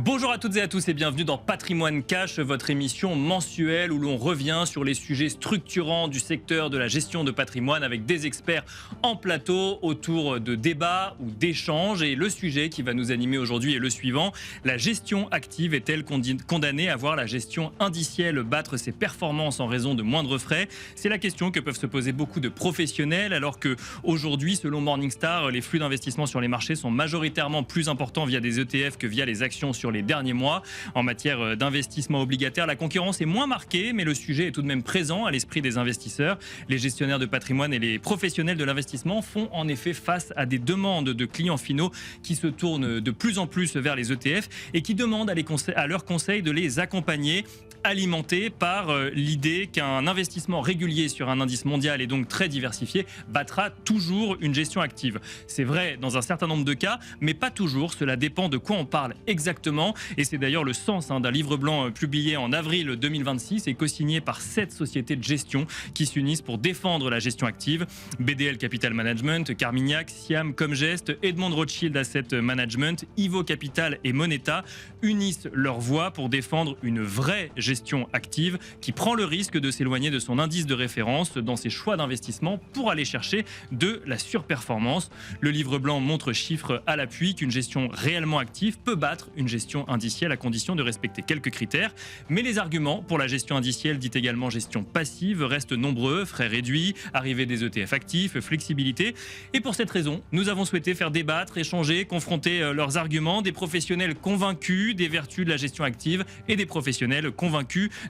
Bonjour à toutes et à tous et bienvenue dans Patrimoine Cash, votre émission mensuelle où l'on revient sur les sujets structurants du secteur de la gestion de patrimoine avec des experts en plateau autour de débats ou d'échanges. Et le sujet qui va nous animer aujourd'hui est le suivant: la gestion active est-elle condamnée à voir la gestion indicielle battre ses performances en raison de moindres frais? C'est la question que peuvent se poser beaucoup de professionnels, alors que aujourd'hui, selon Morningstar, les flux d'investissement sur les marchés sont majoritairement plus importants via des ETF que via les actions sur les derniers mois. En matière d'investissement obligataire, la concurrence est moins marquée, mais le sujet est tout de même présent à l'esprit des investisseurs. Les gestionnaires de patrimoine et les professionnels de l'investissement font en effet face à des demandes de clients finaux qui se tournent de plus en plus vers les ETF et qui demandent à leurs conseils de les accompagner, alimenté par l'idée qu'un investissement régulier sur un indice mondial et donc très diversifié battra toujours une gestion active. C'est vrai dans un certain nombre de cas, mais pas toujours. Cela dépend de quoi on parle exactement. Et c'est d'ailleurs le sens d'un livre blanc publié en avril 2026 et co-signé par 7 sociétés de gestion qui s'unissent pour défendre la gestion active. BDL Capital Management, Carmignac, Siam, Comgest, Edmond Rothschild Asset Management, Ivo Capital et Moneta unissent leurs voix pour défendre une vraie gestion active qui prend le risque de s'éloigner de son indice de référence dans ses choix d'investissement pour aller chercher de la surperformance. Le livre blanc montre chiffres à l'appui qu'une gestion réellement active peut battre une gestion indicielle à condition de respecter quelques critères. Mais les arguments pour la gestion indicielle, dite également gestion passive, restent nombreux: frais réduits, arrivée des ETF actifs, flexibilité. Et pour cette raison, nous avons souhaité faire débattre, échanger, confronter leurs arguments des professionnels convaincus des vertus de la gestion active et des professionnels convaincus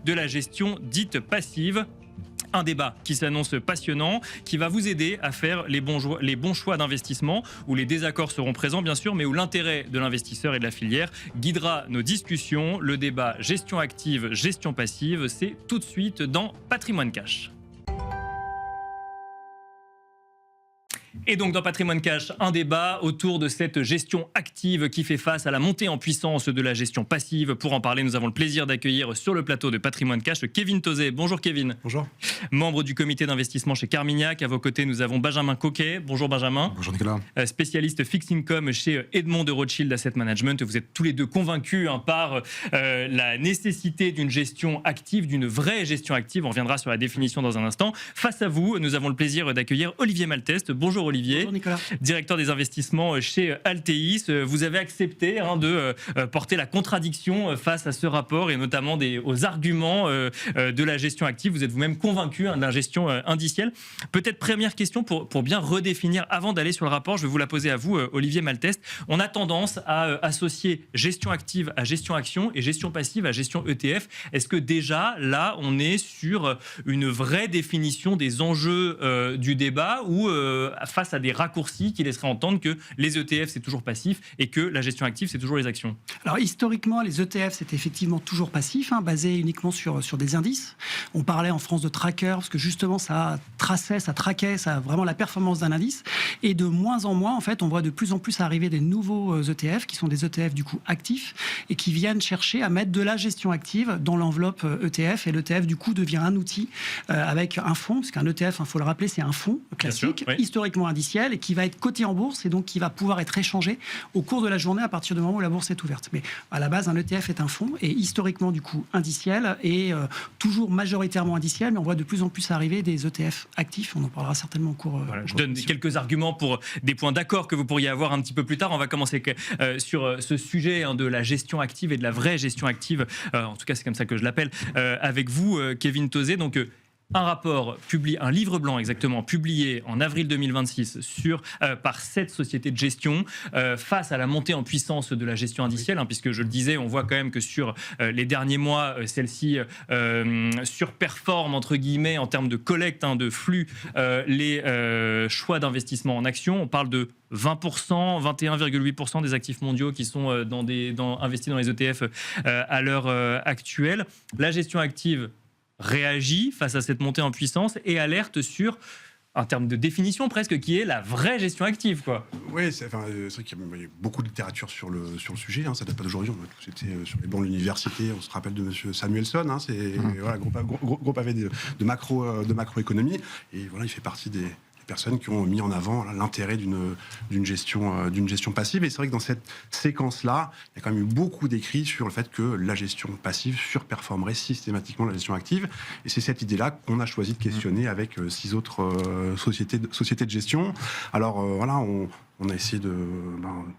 de la gestion dite passive. Un débat qui s'annonce passionnant, qui va vous aider à faire les bons choix d'investissement, où les désaccords seront présents bien sûr, mais où l'intérêt de l'investisseur et de la filière guidera nos discussions. Le débat gestion active, gestion passive, c'est tout de suite dans Patrimoine Cash. Et donc dans Patrimoine Cash, un débat autour de cette gestion active qui fait face à la montée en puissance de la gestion passive. Pour en parler, nous avons le plaisir d'accueillir sur le plateau de Patrimoine Cash Kevin Tauzet. Bonjour Kevin. Bonjour. Membre du comité d'investissement chez Carmignac. À vos côtés, nous avons Benjamin Coquet. Bonjour Benjamin. Bonjour Nicolas. Spécialiste fixed income chez Edmond de Rothschild Asset Management. Vous êtes tous les deux convaincus par la nécessité d'une gestion active, d'une vraie gestion active. On reviendra sur la définition dans un instant. Face à vous, nous avons le plaisir d'accueillir Olivier Malteste. Bonjour Olivier. Bonjour Nicolas. Directeur des investissements chez Altéis. Vous avez accepté de porter la contradiction face à ce rapport et notamment aux arguments de la gestion active. Vous êtes vous-même convaincu de la gestion indicielle. Peut-être première question pour bien redéfinir, avant d'aller sur le rapport, je vais vous la poser à vous, Olivier Malteste. On a tendance à associer gestion active à gestion action et gestion passive à gestion ETF. Est-ce que déjà, là, on est sur une vraie définition des enjeux du débat ou face à des raccourcis qui laisseraient entendre que les ETF c'est toujours passif et que la gestion active c'est toujours les actions? Alors historiquement, les ETF c'était effectivement toujours passif, basé uniquement sur des indices. On parlait en France de tracker parce que justement ça traquait vraiment la performance d'un indice. Et de moins en moins, en fait, on voit de plus en plus arriver des nouveaux ETF qui sont des ETF du coup actifs et qui viennent chercher à mettre de la gestion active dans l'enveloppe ETF. Et l'ETF du coup devient un outil avec un fonds, parce qu'un ETF, il faut le rappeler, c'est un fonds classique, sûr, oui. Historiquement indiciel, et qui va être coté en bourse et donc qui va pouvoir être échangé au cours de la journée à partir du moment où la bourse est ouverte. Mais à la base, un ETF est un fonds et historiquement du coup indiciel et toujours majoritairement indiciel, mais on voit de plus en plus arriver des ETF actifs. On en parlera certainement au cours. Voilà, je donne quelques arguments pour des points d'accord que vous pourriez avoir un petit peu plus tard. On va commencer sur ce sujet de la gestion active et de la vraie gestion active. En tout cas, c'est comme ça que je l'appelle. Avec vous, Kevin Tauzet. Donc, un livre blanc exactement, publié en avril 2026 par 7 sociétés de gestion face à la montée en puissance de la gestion indicielle, puisque je le disais, on voit quand même que sur les derniers mois, celle-ci surperforme entre guillemets en termes de collecte, de flux, les choix d'investissement en actions. On parle de 20%, 21,8% des actifs mondiaux qui sont investis dans les ETF à l'heure actuelle. La gestion active réagit face à cette montée en puissance et alerte sur, en termes de définition presque, qui est la vraie gestion active, quoi. Oui, c'est vrai qu'il y a beaucoup de littérature sur le sujet. Ça ne date pas d'aujourd'hui. On a tous été sur les bancs de l'université. On se rappelle de M. Samuelson. C'est gros pavé de macroéconomie. Et voilà, il fait partie des personnes qui ont mis en avant l'intérêt d'une gestion passive. Et c'est vrai que dans cette séquence-là, il y a quand même eu beaucoup d'écrits sur le fait que la gestion passive surperformerait systématiquement la gestion active. Et c'est cette idée-là qu'on a choisi de questionner avec 6 autres sociétés de gestion. Alors voilà, on a essayé de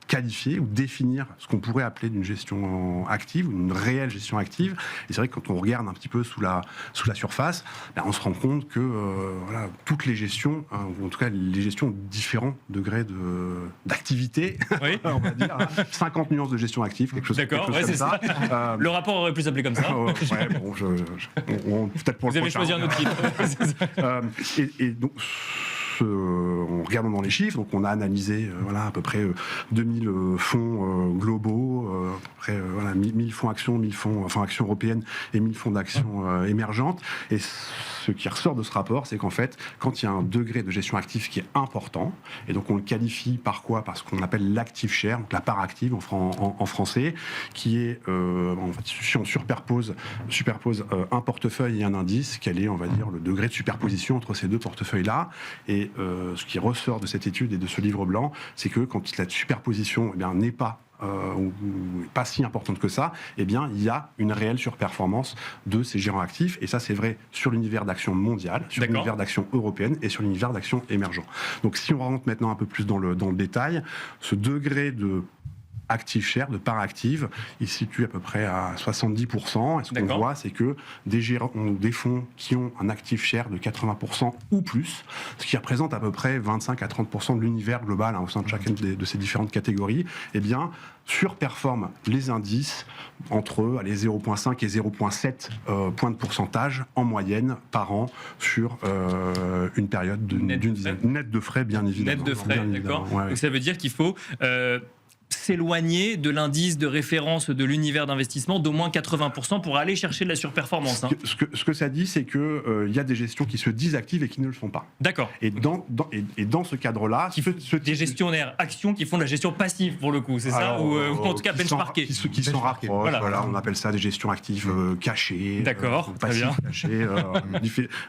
qualifier ou définir ce qu'on pourrait appeler d'une gestion active ou une réelle gestion active. Et c'est vrai que quand on regarde un petit peu sous la surface, on se rend compte que voilà, toutes les gestions, ou en tout cas les gestions ont différents degrés d'activité, oui. on va dire 50 nuances de gestion active, quelque chose D'accord, comme ouais, c'est ça. Le rapport aurait pu s'appeler comme ça. Ouais, bon, peut-être pour Vous le avez prochain. choisi un autre titre. Et donc, en regardant dans les chiffres, donc on a analysé à peu près 2000 fonds globaux, à peu près 1000 fonds actions, 1000 fonds, actions européennes et 1000 fonds d'actions émergentes. Et ce qui ressort de ce rapport, c'est qu'en fait, quand il y a un degré de gestion active qui est important, et donc on le qualifie par quoi? Par ce qu'on appelle l'active share, donc la part active en français, qui est, en fait, si on superpose un portefeuille et un indice, quel est, on va dire, le degré de superposition entre ces deux portefeuilles-là. Et ce qui ressort de cette étude et de ce livre blanc, c'est que quand la superposition n'est pas ou pas si importante que ça, il y a une réelle surperformance de ces gérants actifs. Et ça, c'est vrai sur l'univers d'action mondiale, sur l'univers d'action européenne et sur l'univers d'action émergent. Donc, si on rentre maintenant un peu plus dans le détail, ce degré de active share, de part active, il se situe à peu près à 70%. Et ce qu'on voit, c'est que des fonds qui ont un active share de 80% ou plus, ce qui représente à peu près 25 à 30% de l'univers global au sein de chacune de ces différentes catégories, surperforment les indices entre 0,5 et 0,7 points de pourcentage en moyenne par an sur une période d'une dizaine. Net de frais, bien évidemment. Net de frais, d'accord. Ouais. Donc ça veut dire qu'il faut s'éloigner de l'indice de référence de l'univers d'investissement d'au moins 80% pour aller chercher de la surperformance. Ce que ça dit, c'est qu'il y a des gestions qui se disent actives et qui ne le sont pas. D'accord. Et dans ce cadre-là... Des gestionnaires actions qui font de la gestion passive, pour le coup, c'est ça? Ou en tout cas benchmarkés. Qui s'en rapprochent. Voilà, on appelle ça des gestions actives cachées. D'accord, très bien. Cachées,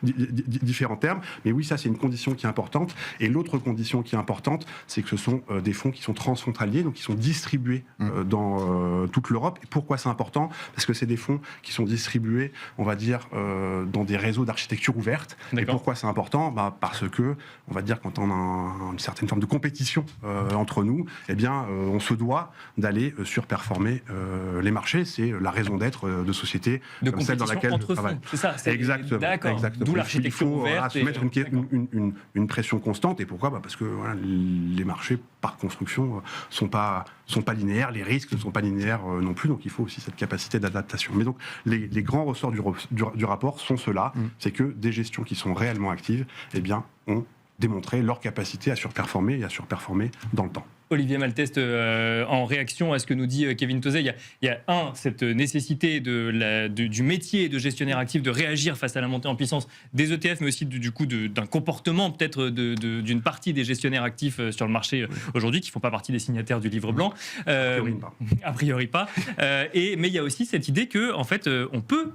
différents termes. Mais oui, ça, c'est une condition qui est importante. Et l'autre condition qui est importante, c'est que ce sont des fonds qui sont transfrontaliers, donc qui sont distribués dans toute l'Europe. Et pourquoi c'est important? Parce que c'est des fonds qui sont distribués, on va dire, dans des réseaux d'architecture ouverte. Et pourquoi c'est important? Parce que, on va dire, quand on a une certaine forme de compétition entre nous, on se doit d'aller surperformer les marchés. C'est la raison d'être de sociétés comme celle dans laquelle entre fonds, c'est ça? Exactement. D'accord. D'où l'architecture ouverte. Il faut se mettre une pression constante. Et pourquoi? Parce que les marchés, par construction, sont pas linéaires, les risques ne sont pas linéaires non plus, donc il faut aussi cette capacité d'adaptation. Mais donc, les grands ressorts du rapport sont ceux-là, c'est que des gestions qui sont réellement actives, ont démontré leur capacité à surperformer et à surperformer dans le temps. Olivier Malteste, en réaction à ce que nous dit Kevin Tauzet, il y a cette nécessité du métier de gestionnaire actif de réagir face à la montée en puissance des ETF, mais aussi du coup d'un comportement peut-être d'une partie des gestionnaires actifs sur le marché aujourd'hui, qui ne font pas partie des signataires du livre blanc. A priori pas. Mais il y a aussi cette idée que, en fait, on peut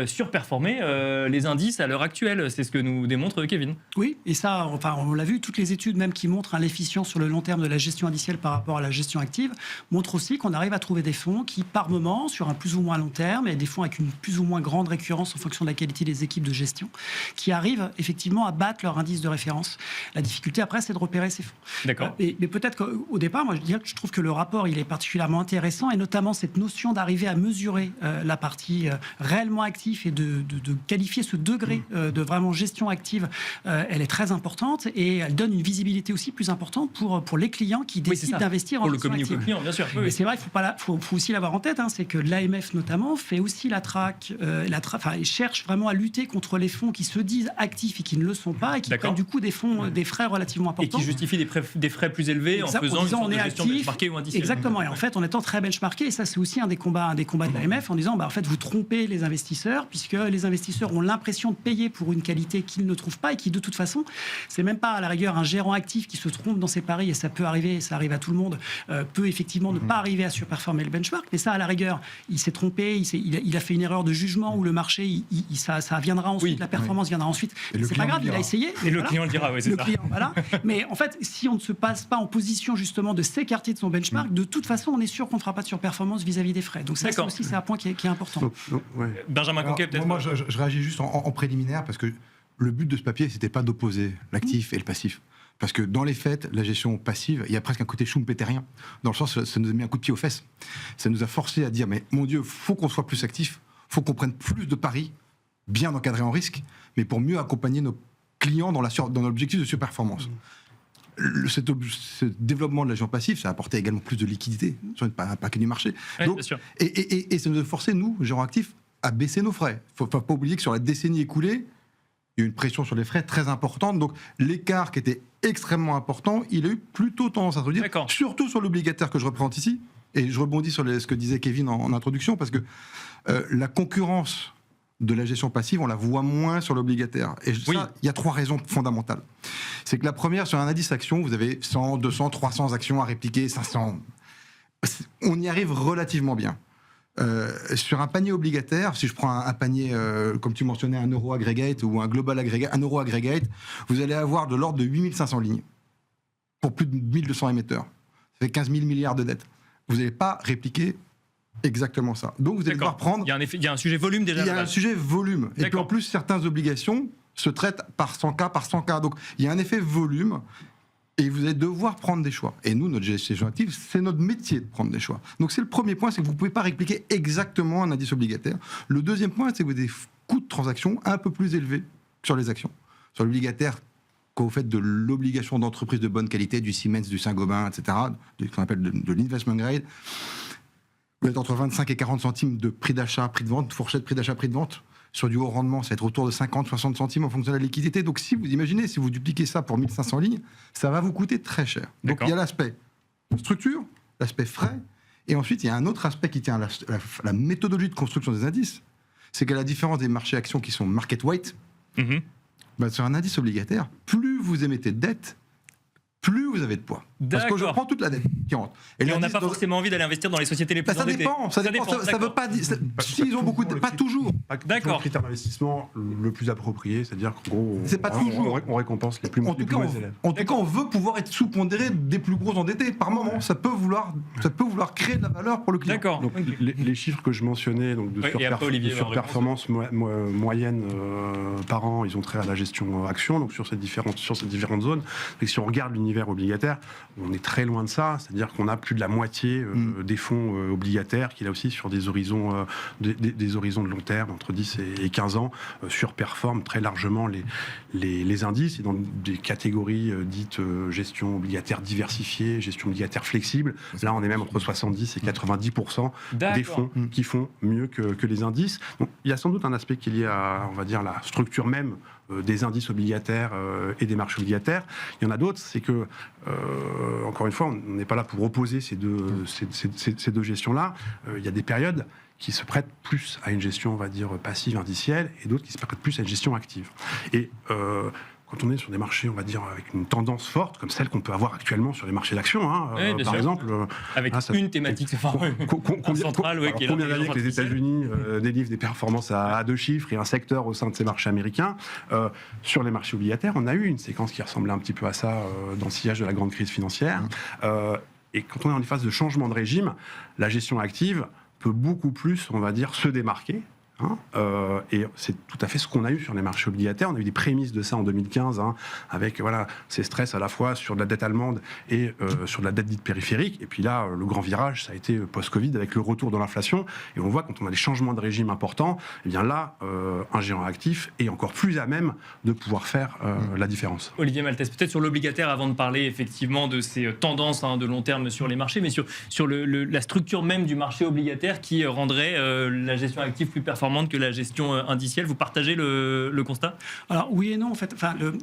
surperformer les indices à l'heure actuelle. C'est ce que nous démontre Kevin. Oui, et ça, on l'a vu, toutes les études même qui montrent l'efficience sur le long terme de la gestion indicielle par rapport à la gestion active montrent aussi qu'on arrive à trouver des fonds qui, par moment, sur un plus ou moins long terme, et des fonds avec une plus ou moins grande récurrence en fonction de la qualité des équipes de gestion, qui arrivent effectivement à battre leur indice de référence. La difficulté après, c'est de repérer ces fonds. D'accord. Mais peut-être qu'au départ, moi, je trouve que le rapport, il est particulièrement intéressant, et notamment cette notion d'arriver à mesurer la partie réellement actif et de qualifier ce degré de vraiment gestion active, elle est très importante, et elle donne une visibilité aussi plus importante pour les clients qui décident d'investir en gestion active. Pour le client, bien sûr. Mais c'est vrai qu'il faut aussi l'avoir en tête, c'est que l'AMF notamment fait aussi la traque, et cherche vraiment à lutter contre les fonds qui se disent actifs et qui ne le sont pas, et qui prennent du coup des frais relativement importants. Et qui justifient des frais plus élevés en faisant une sorte de gestion benchmarkée ou indicielle. Exactement, et en fait en étant très benchmarké, et ça c'est aussi un des combats de l'AMF, en disant en fait vous trompez les investisseurs investisseurs, puisque les investisseurs ont l'impression de payer pour une qualité qu'ils ne trouvent pas et qui, de toute façon, c'est même pas à la rigueur un gérant actif qui se trompe dans ses paris, et ça peut arriver, ça arrive à tout le monde, peut effectivement ne pas arriver à surperformer le benchmark, mais ça, à la rigueur, il s'est trompé, il a fait une erreur de jugement où le marché, ça viendra ensuite, la performance viendra ensuite. C'est pas grave, il a essayé. Et le client le dira, oui, c'est ça. Client, voilà. Mais en fait, si on ne se passe pas en position justement de s'écarter de son benchmark, de toute façon, on est sûr qu'on ne fera pas de surperformance vis-à-vis des frais. Donc ça, c'est un point qui est important. Benjamin Conquet, peut-être. Moi, je réagis juste en préliminaire parce que le but de ce papier, c'était pas d'opposer l'actif et le passif. Parce que dans les faits, la gestion passive, il y a presque un côté schumpeterien, dans le sens ça nous a mis un coup de pied aux fesses. Ça nous a forcé à dire, mais mon Dieu, faut qu'on soit plus actif, faut qu'on prenne plus de paris, bien encadrés en risque, mais pour mieux accompagner nos clients dans l'objectif de surperformance. Ce développement de la gestion passive, ça a apporté également plus de liquidité sur un paquet du marché. Oui, Donc, bien sûr. Et ça nous a forcé, nous, gérants actifs, à baisser nos frais. Il ne faut pas oublier que sur la décennie écoulée, il y a eu une pression sur les frais très importante. Donc l'écart qui était extrêmement important, il a eu plutôt tendance à se réduire, surtout sur l'obligataire que je représente ici. Et je rebondis sur ce que disait Kevin en introduction, parce que la concurrence de la gestion passive, on la voit moins sur l'obligataire. Et ça, il y a 3 raisons fondamentales. C'est que la première, sur un indice action, vous avez 100, 200, 300 actions à répliquer, 500. On y arrive relativement bien. Sur un panier obligataire, si je prends un panier, comme tu mentionnais, un euro aggregate ou un global aggregate, un euro aggregate, vous allez avoir de l'ordre de 8500 lignes pour plus de 1200 émetteurs. Ça fait 15 000 milliards de dettes. Vous n'allez pas répliquer exactement ça. Donc vous allez devoir prendre... Il y a un sujet volume déjà. Il y a un sujet volume. Et puis en plus, certaines obligations se traitent par 100 cas, par 100 cas. Donc il y a un effet volume. Et vous allez devoir prendre des choix. Et nous, notre gestion active, c'est notre métier de prendre des choix. Donc c'est le premier point, c'est que vous ne pouvez pas répliquer exactement un indice obligataire. Le deuxième point, c'est que vous avez des coûts de transaction un peu plus élevés que sur les actions. Sur l'obligataire, quand vous faites de l'obligation d'entreprise de bonne qualité, du Siemens, du Saint-Gobain, etc., ce qu'on appelle de l'investment grade, vous êtes entre 25 et 40 centimes de prix d'achat, prix de vente, fourchette prix d'achat, prix de vente. Sur du haut rendement, ça va être autour de 50-60 centimes en fonction de la liquidité. Donc si vous imaginez, si vous dupliquez ça pour 1500 lignes, ça va vous coûter très cher. Donc il y a l'aspect structure, l'aspect frais, et ensuite il y a un autre aspect qui tient à la méthodologie de construction des indices, c'est qu'à la différence des marchés actions qui sont market weight, sur un indice obligataire, plus vous émettez de dette, plus vous avez de poids. Parce que je prends toute la dette qui rentre. Et on n'a pas forcément envie d'aller investir dans les sociétés les plus endettées. Ça dépend. Ça veut pas dire... S'ils ont beaucoup de... Pas toujours. D'accord. Le critère d'investissement le plus approprié, c'est-à-dire qu'en gros, c'est pas toujours. On récompense les plus mauvais élèves. En tout cas, on veut pouvoir être sous-pondéré des plus gros endettés. Par moment, ça peut vouloir créer de la valeur pour le client. D'accord. Donc, les chiffres que je mentionnais, donc de surperformance moyenne par an, ils ont trait à la gestion action, donc sur ces différentes zones. Et si on regarde l'univers obligataire, on est très loin de ça, c'est-à-dire qu'on a plus de la moitié des fonds obligataires qui là aussi sur des horizons de long terme, entre 10 et 15 ans, surperforment très largement les indices, et dans des catégories dites gestion obligataire diversifiée, gestion obligataire flexible. Là, on est même entre 70 et 90% des fonds qui font mieux que les indices. Donc, il y a sans doute un aspect qui est lié à, on va dire, la structure même des indices obligataires et des marchés obligataires. Il y en a d'autres, c'est que, encore une fois, on n'est pas là pour opposer ces deux gestions-là. Il y a des périodes qui se prêtent plus à une gestion, on va dire, passive, indicielle, et d'autres qui se prêtent plus à une gestion active. Et quand on est sur des marchés, on va dire, avec une tendance forte, comme celle qu'on peut avoir actuellement sur les marchés d'actions, par exemple... Avec une thématique centrale, qui est combien d'années que les États-Unis délivrent des performances à 2 chiffres et un secteur au sein de ces marchés américains. Sur les marchés obligataires, on a eu une séquence qui ressemblait un petit peu à ça dans le sillage de la grande crise financière. Et quand on est en phase de changement de régime, la gestion active peut beaucoup plus, on va dire, se démarquer. Et c'est tout à fait ce qu'on a eu sur les marchés obligataires. On a eu des prémices de ça en 2015, avec ces stress à la fois sur de la dette allemande et sur de la dette dite périphérique. Et puis là, le grand virage, ça a été post-Covid avec le retour de l'inflation. Et on voit quand on a des changements de régime importants, et bien là, un gérant actif est encore plus à même de pouvoir faire la différence. Olivier Maltès, peut-être sur l'obligataire, avant de parler effectivement de ces tendances de long terme sur les marchés, mais sur la structure même du marché obligataire qui rendrait la gestion active plus performante que la gestion indicielle. Vous partagez le constat ? Alors oui et non, en fait.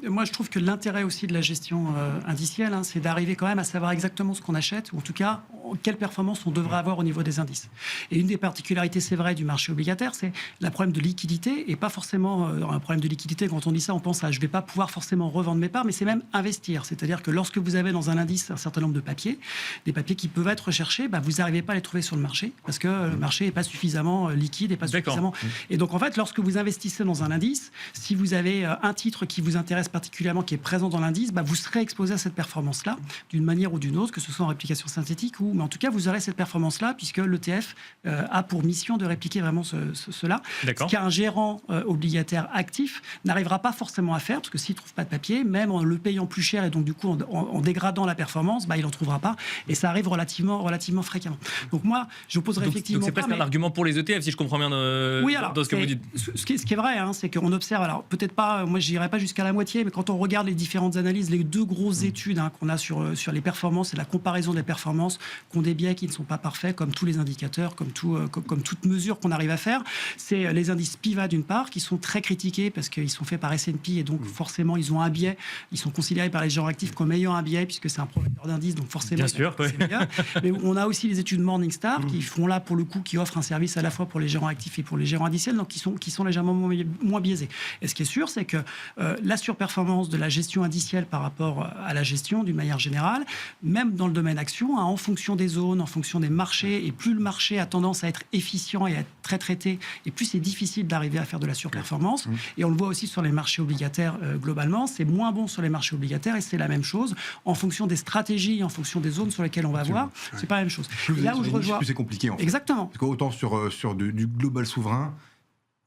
Moi, je trouve que l'intérêt aussi de la gestion indicielle, c'est d'arriver quand même à savoir exactement ce qu'on achète, ou en tout cas quelle performance on devrait avoir au niveau des indices. Et une des particularités, c'est vrai, du marché obligataire, c'est le problème de liquidité, et pas forcément un problème de liquidité. Quand on dit ça, on pense à je ne vais pas pouvoir forcément revendre mes parts, mais c'est même investir. C'est-à-dire que lorsque vous avez dans un indice un certain nombre de papiers, des papiers qui peuvent être recherchés, vous n'arrivez pas à les trouver sur le marché, parce que le marché n'est pas suffisamment liquide, et pas suffisamment... Et donc en fait, lorsque vous investissez dans un indice, si vous avez un titre qui vous intéresse particulièrement, qui est présent dans l'indice, vous serez exposé à cette performance-là, d'une manière ou d'une autre, que ce soit en réplication synthétique, mais en tout cas, vous aurez cette performance-là, puisque l'ETF a pour mission de répliquer vraiment cela. Ce qu'un gérant obligataire actif n'arrivera pas forcément à faire, parce que s'il ne trouve pas de papier, même en le payant plus cher, et donc du coup en dégradant la performance, il n'en trouvera pas, et ça arrive relativement fréquemment. Donc moi, je poserais effectivement... Donc c'est presque un argument pour les ETF, si je comprends bien dans ce que vous dites. Ce qui est vrai, c'est qu'on observe, alors peut-être pas, moi je n'irai pas jusqu'à la moitié, mais quand on regarde les différentes analyses, les deux grosses études qu'on a sur les performances et la comparaison des performances, qui ont des biais qui ne sont pas parfaits, comme tous les indicateurs, comme toute mesure qu'on arrive à faire, c'est les indices PIVA d'une part, qui sont très critiqués parce qu'ils sont faits par S&P, et donc forcément ils ont un biais, ils sont considérés par les gens actifs comme ayant un biais, puisque c'est un provider d'indices, donc forcément bien sûr, c'est meilleur. Mais on a aussi les études Morningstar qui font là pour le coup, qui offrent un service à la fois pour les gérants actifs et pour les gérants indiciels, donc qui sont légèrement moins biaisés. Et ce qui est sûr, c'est que la surperformance de la gestion indicielle par rapport à la gestion d'une manière générale, même dans le domaine action, en fonction des zones, en fonction des marchés, et plus le marché a tendance à être efficient et à être très traité, et plus c'est difficile d'arriver à faire de la surperformance. Et on le voit aussi sur les marchés obligataires globalement, c'est moins bon sur les marchés obligataires, et c'est la même chose en fonction des stratégies, en fonction des zones sur lesquelles on va voir, c'est pas la même chose. Plus là où je rejoins, plus c'est compliqué en fait. Exactement. Parce qu'autant sur du global souverain,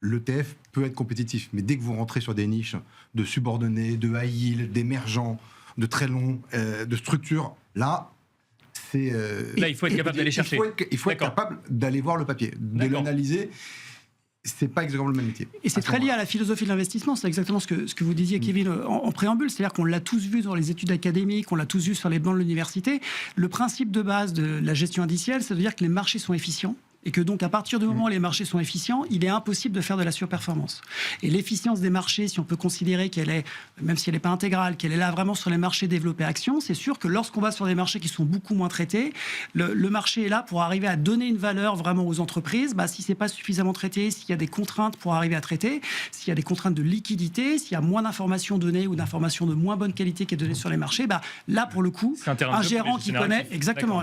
l'ETF peut être compétitif, mais dès que vous rentrez sur des niches de subordonnés, de high yield, d'émergents, de très longs, de structures, là, c'est... là, il faut être capable d'aller chercher. Il faut être capable d'aller voir le papier, de l'analyser. C'est pas exactement le même métier. Et c'est très lié à la philosophie de l'investissement. C'est exactement ce que vous disiez, Kevin, en préambule. C'est-à-dire qu'on l'a tous vu dans les études académiques, on l'a tous vu sur les bancs de l'université. Le principe de base de la gestion indicielle, c'est de dire que les marchés sont efficients. Et que donc, à partir du moment où les marchés sont efficients, il est impossible de faire de la surperformance. Et l'efficience des marchés, si on peut considérer qu'elle est, même si elle n'est pas intégrale, qu'elle est là vraiment sur les marchés développés actions, c'est sûr que lorsqu'on va sur des marchés qui sont beaucoup moins traités, le marché est là pour arriver à donner une valeur vraiment aux entreprises. Si ce n'est pas suffisamment traité, s'il y a des contraintes pour arriver à traiter, s'il y a des contraintes de liquidité, s'il y a moins d'informations données ou d'informations de moins bonne qualité qui est donnée sur les marchés, là, pour le coup, un gérant qui connaît... Exactement.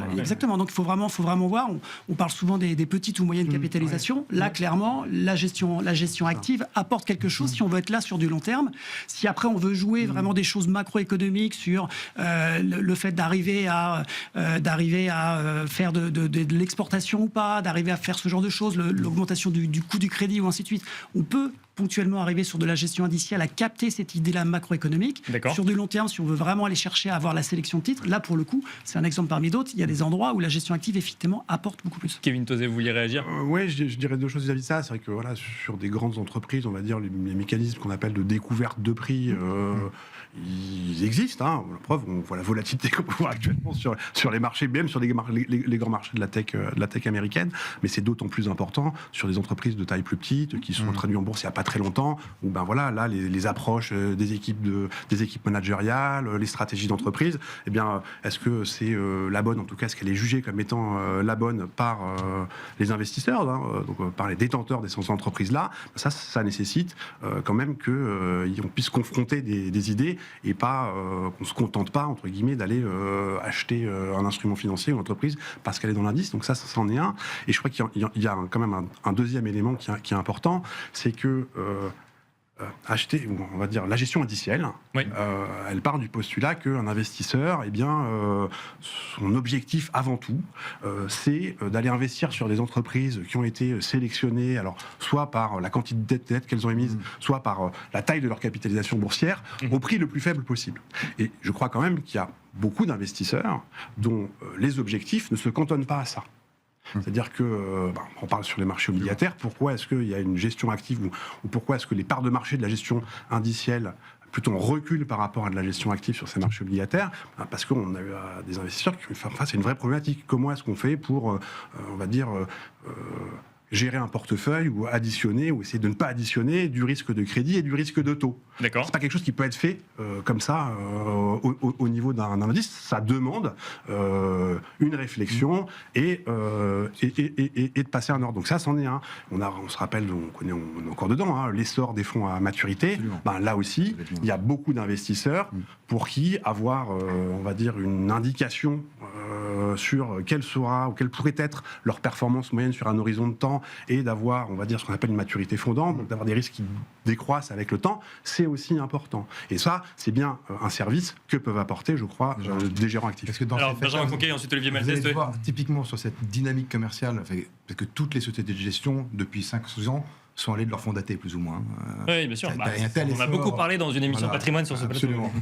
Donc, il faut vraiment voir. On parle souvent des petites ou moyennes capitalisations. Là, clairement, la gestion active apporte quelque chose si on veut être là sur du long terme. Si après, on veut jouer vraiment des choses macroéconomiques sur le fait d'arriver à faire de l'exportation ou pas, d'arriver à faire ce genre de choses, l'augmentation du coût du crédit ou ainsi de suite, on peut ponctuellement arriver sur de la gestion indicielle à capter cette idée-là macroéconomique. Sur du long terme, si on veut vraiment aller chercher à avoir la sélection de titres, là, pour le coup, c'est un exemple parmi d'autres, il y a des endroits où la gestion active, effectivement, apporte beaucoup plus. Kevin Tauzet, vous vouliez réagir ? Oui, je dirais deux choses vis-à-vis de ça. C'est vrai que sur des grandes entreprises, on va dire, les mécanismes qu'on appelle de découverte de prix, ils existent. La preuve, on voit la volatilité qu'on peut voir actuellement sur les marchés, même sur les grands marchés de la tech américaine. Mais c'est d'autant plus important sur des entreprises de taille plus petite, qui sont introduites en bourse il n'y a pas très longtemps, où là, les approches des équipes managériales, les stratégies d'entreprise, est-ce que c'est la bonne, en tout cas, est-ce qu'elle est jugée comme étant la bonne par les investisseurs, donc par les détenteurs de ces entreprises-là, ça nécessite quand même qu'on puisse confronter des idées et pas qu'on ne se contente pas, entre guillemets, d'aller acheter un instrument financier ou une entreprise parce qu'elle est dans l'indice. Donc ça en est un. Et je crois qu'il y a quand même un deuxième élément qui est important, c'est que acheter, on va dire, la gestion indicielle, elle part du postulat qu'un investisseur, son objectif avant tout, c'est d'aller investir sur des entreprises qui ont été sélectionnées, alors soit par la quantité de dettes qu'elles ont émises, soit par la taille de leur capitalisation boursière, au prix le plus faible possible. Et je crois quand même qu'il y a beaucoup d'investisseurs dont les objectifs ne se cantonnent pas à ça. C'est-à-dire que, on parle sur les marchés obligataires, pourquoi est-ce qu'il y a une gestion active ou pourquoi est-ce que les parts de marché de la gestion indicielle plutôt reculent par rapport à de la gestion active sur ces marchés obligataires, parce qu'on a eu des investisseurs qui font face à une vraie problématique. Comment est-ce qu'on fait pour, on va dire, gérer un portefeuille ou additionner ou essayer de ne pas additionner du risque de crédit et du risque de taux. D'accord. C'est pas quelque chose qui peut être fait comme ça au niveau d'un indice. Ça demande une réflexion et de passer un ordre. Donc ça, c'en est un. On se rappelle, on est encore dedans, hein, l'essor des fonds à maturité. Ben, là aussi, il y a beaucoup d'investisseurs pour qui avoir, on va dire, une indication sur quelle sera ou quelle pourrait être leur performance moyenne sur un horizon de temps et d'avoir, on va dire, ce qu'on appelle une maturité fondante, donc d'avoir des risques qui décroissent avec le temps, c'est aussi important. Et ça, c'est bien un service que peuvent apporter, je crois, des gérants actifs. Parce que dans Alors, Benjamin Conquet, ensuite Olivier Maltès. Vous allez voir, typiquement sur cette dynamique commerciale, parce que toutes les sociétés de gestion, depuis 5-6 ans, sont allées de leur fonds datés, plus ou moins. Oui, bien sûr. On a beaucoup parlé dans une émission patrimoine sur ce plateau. Absolument.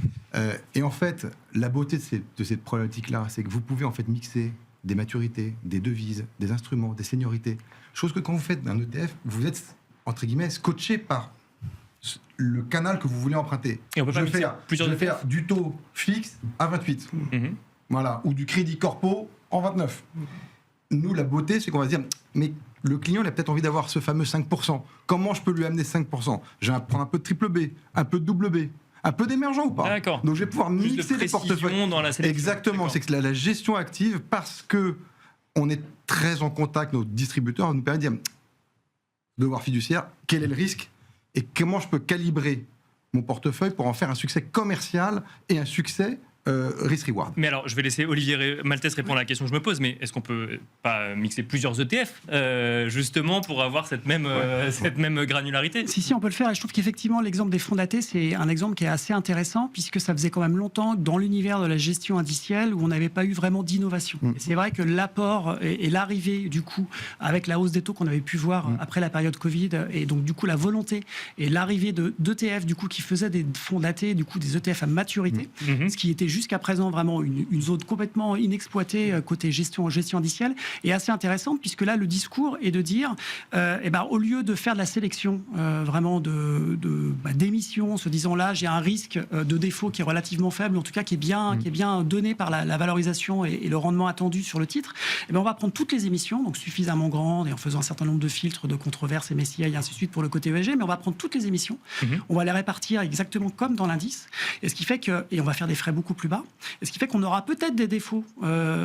Et en fait, la beauté de cette problématique-là, c'est que vous pouvez en fait mixer des maturités, des devises, des instruments, des seniorités. Chose que quand vous faites un ETF, vous êtes, entre guillemets, scotché par le canal que vous voulez emprunter. Et on peut pas mixer plusieurs je vais faire du taux fixe à 28. Voilà. Ou du crédit corpo en 29. Nous, la beauté, c'est qu'on va se dire, mais le client, il a peut-être envie d'avoir ce fameux 5%. Comment je peux lui amener 5% Je vais prendre un peu de triple B, un peu de double B, un peu d'émergent ou pas. D'accord. Donc je vais pouvoir mixer les portefeuilles. Dans la sélection. Exactement, c'est que la gestion active, parce que on est très en contact, nos distributeurs nous permet de dire, devoir fiduciaire, quel est le risque et comment je peux calibrer mon portefeuille pour en faire un succès commercial et un succès risk-reward. Mais alors, je vais laisser Olivier Maltès répondre à la question que je me pose, mais est-ce qu'on peut pas mixer plusieurs ETF, justement, pour avoir cette même granularité ? Si, on peut le faire. Et je trouve qu'effectivement, l'exemple des fonds datés, c'est un exemple qui est assez intéressant, puisque ça faisait quand même longtemps dans l'univers de la gestion indicielle où on n'avait pas eu vraiment d'innovation. Et c'est vrai que l'apport et l'arrivée, du coup, avec la hausse des taux qu'on avait pu voir après la période Covid, et donc, du coup, la volonté et l'arrivée d'ETF, du coup, qui faisaient des fonds datés, du coup, des ETF à maturité, ce qui était jusqu'à présent vraiment une zone complètement inexploitée côté gestion indicielle, et assez intéressante, puisque là, le discours est de dire, au lieu de faire de la sélection vraiment d'émissions, en se disant là, j'ai un risque de défaut qui est relativement faible, en tout cas qui est bien donné par la valorisation et le rendement attendu sur le titre, on va prendre toutes les émissions, donc suffisamment grandes, et en faisant un certain nombre de filtres, de controverses, MSCI et ainsi de suite pour le côté ESG, mais on va prendre toutes les émissions, on va les répartir exactement comme dans l'indice, et ce qui fait que, et on va faire des frais beaucoup plus bas, et ce qui fait qu'on aura peut-être des défauts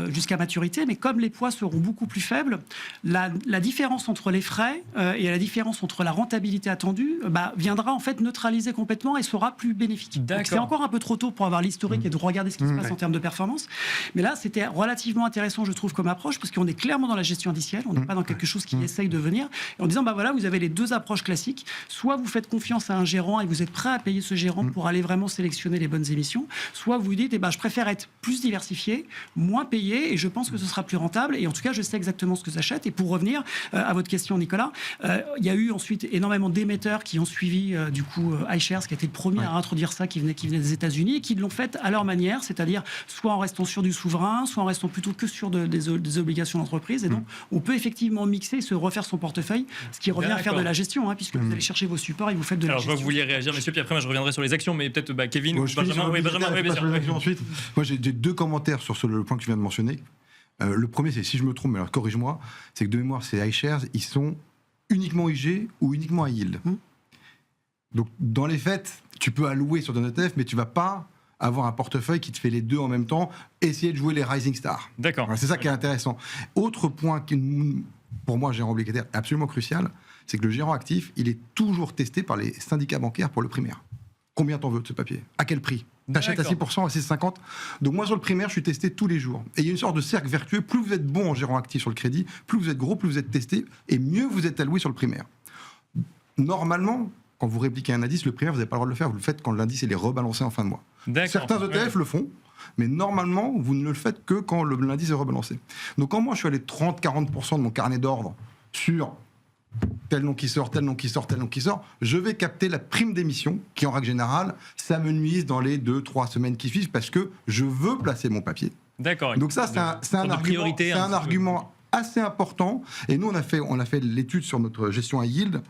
jusqu'à maturité, mais comme les poids seront beaucoup plus faibles, la différence entre les frais et la différence entre la rentabilité attendue viendra en fait neutraliser complètement et sera plus bénéfique. Donc, c'est encore un peu trop tôt pour avoir l'historique et de regarder ce qui se passe en termes de performance, mais là c'était relativement intéressant, je trouve, comme approche, parce qu'on est clairement dans la gestion indicielle, on n'est pas dans quelque chose qui essaye de venir, et en disant voilà, vous avez les deux approches classiques, soit vous faites confiance à un gérant et vous êtes prêt à payer ce gérant pour aller vraiment sélectionner les bonnes émissions, soit vous dites je préfère être plus diversifié, moins payé, et je pense que ce sera plus rentable, et en tout cas je sais exactement ce que j'achète. Et pour revenir à votre question, Nicolas, il y a eu ensuite énormément d'émetteurs qui ont suivi du coup iShares, qui a été le premier à introduire ça, qui venait des États-Unis, et qui l'ont fait à leur manière, c'est-à-dire soit en restant sur du souverain, soit en restant plutôt que sur des obligations d'entreprise, et donc on peut effectivement mixer et se refaire son portefeuille, ce qui revient à faire de la gestion, puisque vous allez chercher vos supports et vous faites de la gestion. Alors je vois que vous vouliez réagir, messieurs, puis après moi je reviendrai sur les actions, mais peut-être Kevin ou Benjamin. Oui, bien sûr. Ensuite, moi j'ai deux commentaires sur le point que je viens de mentionner. Le premier, c'est, si je me trompe, mais alors corrige-moi, c'est que de mémoire, ces iShares, ils sont uniquement IG ou uniquement à yield. Donc, dans les faits, tu peux allouer sur ton ETF, mais tu ne vas pas avoir un portefeuille qui te fait les deux en même temps, essayer de jouer les rising stars. D'accord. C'est ça qui est intéressant. Autre point qui, pour moi, gérant obligataire, est absolument crucial, c'est que le gérant actif, il est toujours testé par les syndicats bancaires pour le primaire. Combien t'en veux de ce papier ? À quel prix ? T'achètes à 6%, à 6,50. Donc moi, sur le primaire, je suis testé tous les jours. Et il y a une sorte de cercle vertueux. Plus vous êtes bon en gérant actif sur le crédit, plus vous êtes gros, plus vous êtes testé, et mieux vous êtes alloué sur le primaire. Normalement, quand vous répliquez un indice, le primaire, vous n'avez pas le droit de le faire. Vous le faites quand l'indice est rebalancé en fin de mois. Certains ETF le font, mais normalement, vous ne le faites que quand l'indice est rebalancé. Donc quand moi, je suis allé 30-40% de mon carnet d'ordre sur tel nom qui sort, tel nom qui sort, tel nom qui sort, je vais capter la prime d'émission qui, en règle générale, ça me nuise dans les 2-3 semaines qui suivent parce que je veux placer mon papier. D'accord. Donc ça, c'est un argument assez important. Et nous, on a fait l'étude sur notre gestion à yield.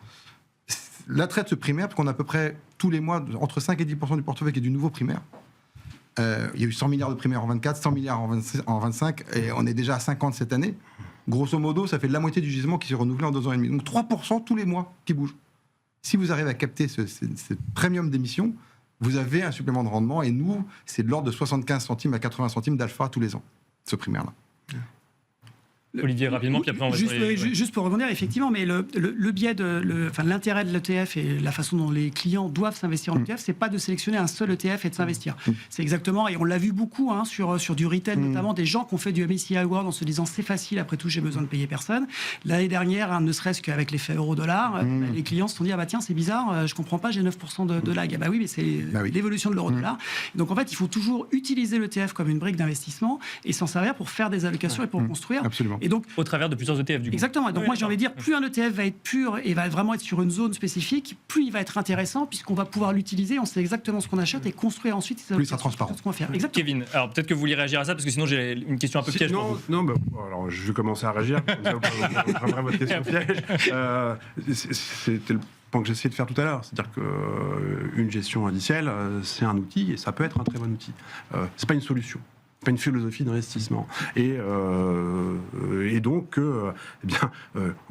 L'attrait de ce primaire, parce qu'on a à peu près tous les mois entre 5 et 10% du portefeuille qui est du nouveau primaire. Il y a eu 100 milliards de primaires en 24, 100 milliards en 25, et on est déjà à 50 cette année. grosso modo, ça fait de la moitié du gisement qui s'est renouvelé en 2 ans et demi. Donc 3% tous les mois qui bougent. Si vous arrivez à capter ce premium d'émission, vous avez un supplément de rendement. Et nous, c'est de l'ordre de 75 centimes à 80 centimes d'alpha tous les ans, ce primaire-là. Olivier, rapidement, puis après on va juste pour rebondir, effectivement, mais le biais l'intérêt de l'ETF et la façon dont les clients doivent s'investir en ETF, c'est pas de sélectionner un seul ETF et de s'investir. C'est exactement, et on l'a vu beaucoup sur du retail, notamment des gens qui ont fait du MSCI World en se disant c'est facile, après tout j'ai besoin de payer personne. L'année dernière, ne serait-ce qu'avec l'effet euro-dollar, les clients se sont dit ah bah tiens c'est bizarre, je comprends pas, j'ai 9% de lag. Ah bah oui, mais c'est l'évolution de l'euro-dollar. Donc en fait, il faut toujours utiliser l'ETF comme une brique d'investissement et s'en servir pour faire des allocations et pour construire. Absolument. Et donc, au travers de plusieurs ETF, du coup. Exactement. Donc moi, j'ai envie de dire, plus un ETF va être pur et va vraiment être sur une zone spécifique, plus il va être intéressant, puisqu'on va pouvoir l'utiliser, on sait exactement ce qu'on achète et construire ensuite. Plus il sera transparent. Ce qu'on va faire. Exactement. Kevin, alors peut-être que vous voulez réagir à ça, parce que sinon j'ai une question un peu piège pour vous. Non, alors je vais commencer à réagir. Après votre question piège. C'était le point que j'essayais de faire tout à l'heure. C'est-à-dire qu'une gestion indicielle, c'est un outil et ça peut être un très bon outil. C'est pas une solution. Pas une philosophie d'investissement. Et donc,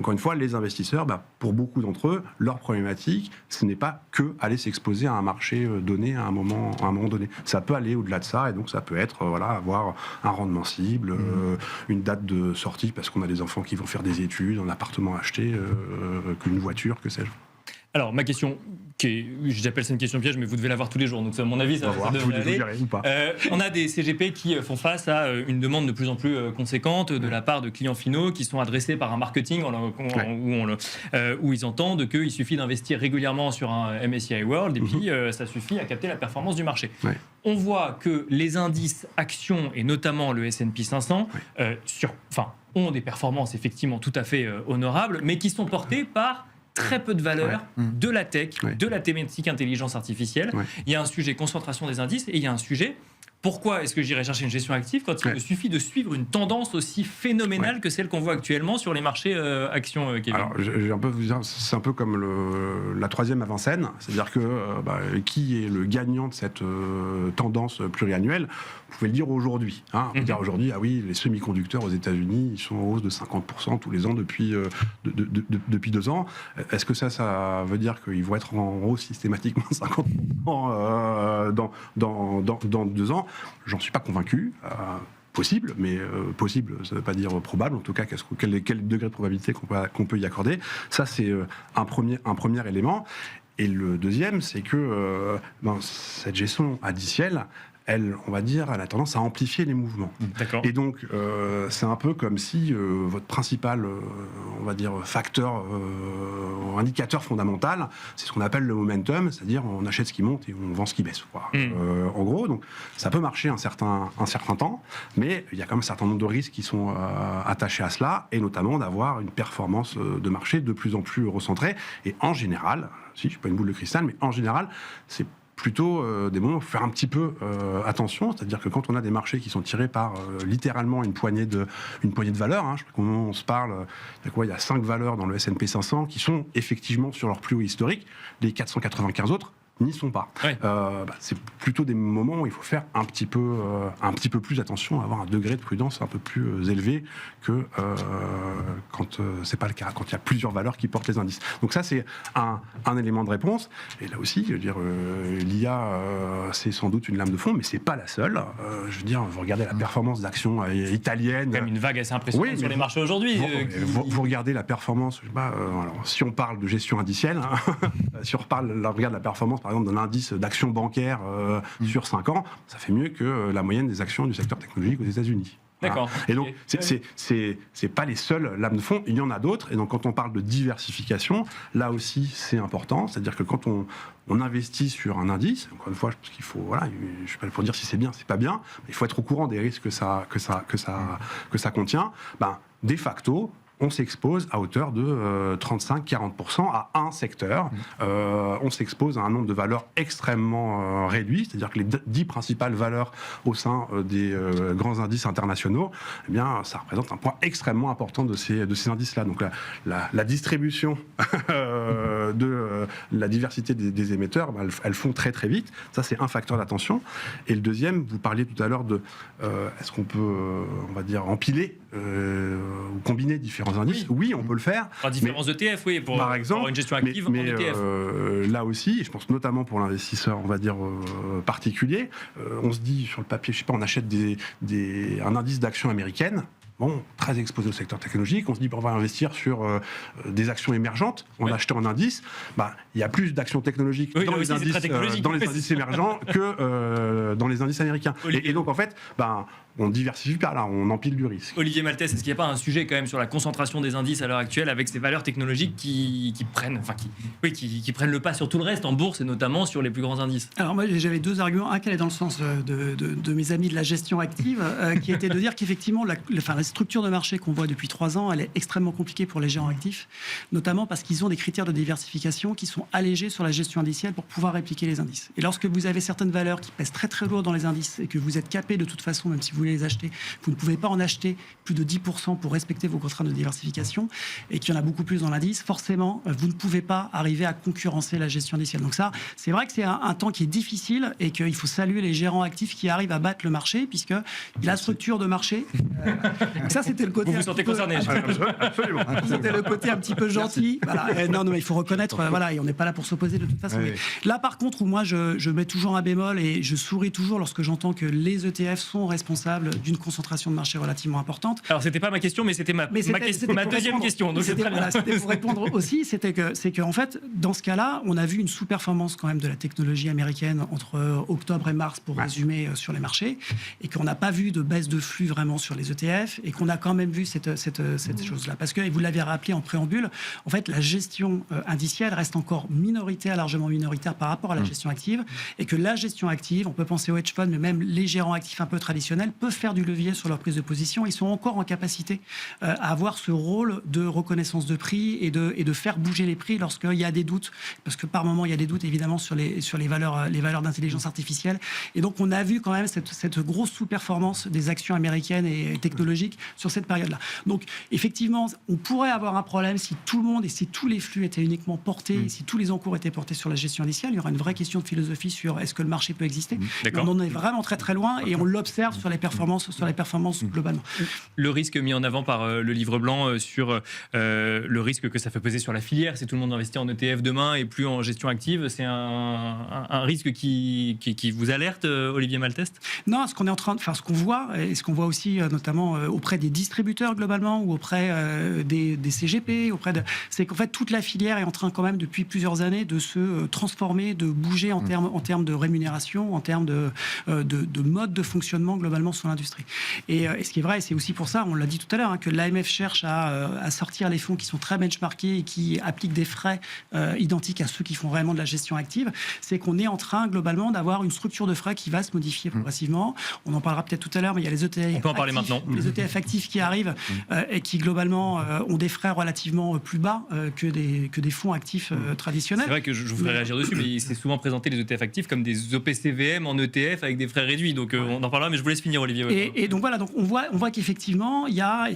encore une fois, les investisseurs, pour beaucoup d'entre eux, leur problématique, ce n'est pas que aller s'exposer à un marché donné à un moment donné. Ça peut aller au-delà de ça, et donc ça peut être avoir un rendement cible, une date de sortie, parce qu'on a des enfants qui vont faire des études, un appartement acheté, qu'une voiture, que sais-je. Alors, ma question, j'appelle ça une question piège, mais vous devez l'avoir tous les jours, donc à mon avis, ça devrait aller. Ou pas. On a des CGP qui font face à une demande de plus en plus conséquente de la part de clients finaux qui sont adressés par un marketing où ils entendent qu'il suffit d'investir régulièrement sur un MSCI World et puis ça suffit à capter la performance du marché. Ouais. On voit que les indices actions, et notamment le S&P 500, ont des performances effectivement tout à fait honorables, mais qui sont portées par très peu de valeur, de la tech, de la thématique intelligence artificielle. Il y a un sujet concentration des indices et il y a un sujet pourquoi est-ce que j'irais chercher une gestion active quand il me suffit de suivre une tendance aussi phénoménale que celle qu'on voit actuellement sur les marchés actions, Kevin? Alors, je vais un peu vous dire, c'est un peu comme la troisième avant-scène, c'est-à-dire que qui est le gagnant de cette tendance pluriannuelle? Vous pouvez le dire aujourd'hui. On peut dire aujourd'hui, ah oui, les semi-conducteurs aux États-Unis, ils sont en hausse de 50% tous les ans depuis 2 ans. Est-ce que ça veut dire qu'ils vont être en hausse systématiquement 50% dans 2 ans? J'en suis pas convaincu. Possible, mais possible, ça ne veut pas dire probable. En tout cas, quel degré de probabilité qu'on peut y accorder? Ça, c'est un premier élément. Et le deuxième, c'est que cette gestion indicielle, elle a tendance à amplifier les mouvements. D'accord. Et donc, c'est un peu comme si votre principal, facteur, indicateur fondamental, c'est ce qu'on appelle le momentum, c'est-à-dire on achète ce qui monte et on vend ce qui baisse. En gros, donc ça peut marcher un certain temps, mais il y a quand même un certain nombre de risques qui sont attachés à cela, et notamment d'avoir une performance de marché de plus en plus recentrée. Et en général, je ne suis pas une boule de cristal, mais en général, c'est plutôt des moments où il faut faire un petit peu attention, c'est-à-dire que quand on a des marchés qui sont tirés par littéralement une poignée de valeurs, je crois qu'au moment où on se parle, il y a 5 valeurs dans le S&P 500 qui sont effectivement sur leur plus haut historique, les 495 autres n'y sont pas. C'est plutôt des moments où il faut faire un petit peu plus attention, avoir un degré de prudence un peu plus élevé que quand c'est pas le cas, quand il y a plusieurs valeurs qui portent les indices. Donc ça, c'est un élément de réponse. Et là aussi, je veux dire, l'IA, c'est sans doute une lame de fond, mais c'est pas la seule. Je veux dire, vous regardez la performance d'actions italiennes. Quand même une vague assez impressionnante sur les marchés aujourd'hui. Vous regardez la performance, je sais pas, alors, si on parle de gestion indicielle, si on regarde la performance par exemple d'un indice d'actions bancaires sur 5 ans, ça fait mieux que la moyenne des actions du secteur technologique aux États-Unis. D'accord. Et donc, c'est pas les seules lames de fond, il y en a d'autres. Et donc, quand on parle de diversification, là aussi, c'est important. C'est-à-dire que quand on investit sur un indice, encore une fois, je pense qu'il faut, je suis pas là pour dire si c'est bien, c'est pas bien, mais il faut être au courant des risques que ça contient. De facto, on s'expose à hauteur de 35-40% à un secteur. On s'expose à un nombre de valeurs extrêmement réduit, c'est-à-dire que les 10 principales valeurs au sein des grands indices internationaux, ça représente un point extrêmement important de ces indices-là. Donc la distribution de la diversité des émetteurs, elles font très très vite. Ça, c'est un facteur d'attention. Et le deuxième, vous parliez tout à l'heure de est-ce qu'on peut, empiler ou combiner différents indices, oui, on peut le faire. Par différents ETF, oui, pour par exemple, avoir une gestion active en ETF. Là aussi, je pense notamment pour l'investisseur, on va dire particulier, on se dit sur le papier, je sais pas, on achète un indice d'actions américaines. Bon, très exposé au secteur technologique, on se dit on va investir sur des actions émergentes, on a acheté un indice, il y a plus d'actions technologiques dans les indices émergents que dans les indices américains. Et donc en fait, on diversifie pas là, on empile du risque. Olivier Maltès, est-ce qu'il n'y a pas un sujet quand même sur la concentration des indices à l'heure actuelle avec ces valeurs technologiques qui prennent le pas sur tout le reste en bourse et notamment sur les plus grands indices? Alors moi j'avais deux arguments, un qui allait dans le sens de mes amis de la gestion active, qui était de dire qu'effectivement la structure de marché qu'on voit depuis 3 ans, elle est extrêmement compliquée pour les gérants actifs, notamment parce qu'ils ont des critères de diversification qui sont allégés sur la gestion indicielle pour pouvoir répliquer les indices. Et lorsque vous avez certaines valeurs qui pèsent très très lourd dans les indices et que vous êtes capé de toute façon, même si vous les acheter, vous ne pouvez pas en acheter plus de 10% pour respecter vos contraintes de diversification et qu'il y en a beaucoup plus dans l'indice, forcément, vous ne pouvez pas arriver à concurrencer la gestion indicielle. Donc ça, c'est vrai que c'est un temps qui est difficile et qu'il faut saluer les gérants actifs qui arrivent à battre le marché puisque la structure de marché, ça c'était le côté... Vous vous sentez concerné? Absolument. C'était le côté un petit peu gentil. Voilà. Non, mais il faut reconnaître, et on n'est pas là pour s'opposer de toute façon. Oui. Mais là, par contre, où moi, je mets toujours un bémol et je souris toujours lorsque j'entends que les ETF sont responsables d'une concentration de marché relativement importante. Alors, c'était pas ma question, mais c'était ma deuxième question. Donc c'était pour répondre aussi, c'est que en fait, dans ce cas-là, on a vu une sous-performance quand même de la technologie américaine entre octobre et mars, pour résumer, sur les marchés, et qu'on n'a pas vu de baisse de flux vraiment sur les ETF, et qu'on a quand même vu cette chose-là. Parce que, et vous l'avez rappelé en préambule, en fait, la gestion indicielle reste encore minoritaire, largement minoritaire par rapport à la gestion active, et que la gestion active, on peut penser aux hedge funds, mais même les gérants actifs un peu traditionnels peuvent faire du levier sur leur prise de position. Ils sont encore en capacité à avoir ce rôle de reconnaissance de prix et de faire bouger les prix lorsqu'il y a des doutes, parce que par moment il y a des doutes évidemment sur les valeurs d'intelligence artificielle. Et donc on a vu quand même cette grosse sous-performance des actions américaines et technologiques sur cette période-là. Donc effectivement, on pourrait avoir un problème si tout le monde et si tous les flux étaient uniquement portés, si tous les encours étaient portés sur la gestion indicielle. Il y aura une vraie question de philosophie sur est-ce que le marché peut exister. On en est vraiment très très loin et on l'observe sur les performances globalement. Le risque mis en avant par le livre blanc sur le risque que ça fait peser sur la filière, si tout le monde investit en ETF demain et plus en gestion active, c'est un risque qui vous alerte, Olivier Maltest? Non, ce qu'on voit, et ce qu'on voit aussi notamment auprès des distributeurs globalement, ou auprès des CGP, c'est qu'en fait toute la filière est en train quand même depuis plusieurs années de se transformer, de bouger en termes de rémunération, en termes de mode de fonctionnement globalement sur l'industrie. Et ce qui est vrai, c'est aussi pour ça, on l'a dit tout à l'heure, que l'AMF cherche à sortir les fonds qui sont très benchmarkés et qui appliquent des frais identiques à ceux qui font réellement de la gestion active. C'est qu'on est en train globalement d'avoir une structure de frais qui va se modifier progressivement. On en parlera peut-être tout à l'heure, mais il y a les ETF. On peut en parler maintenant. Les ETF actifs qui arrivent et qui globalement ont des frais relativement plus bas que des fonds actifs traditionnels. C'est vrai que je voudrais réagir dessus, mais c'est souvent présenté les ETF actifs comme des OPCVM en ETF avec des frais réduits. Donc on en parlera, mais je vous laisse finir, Olivier. Et donc voilà, donc on voit qu'effectivement il y a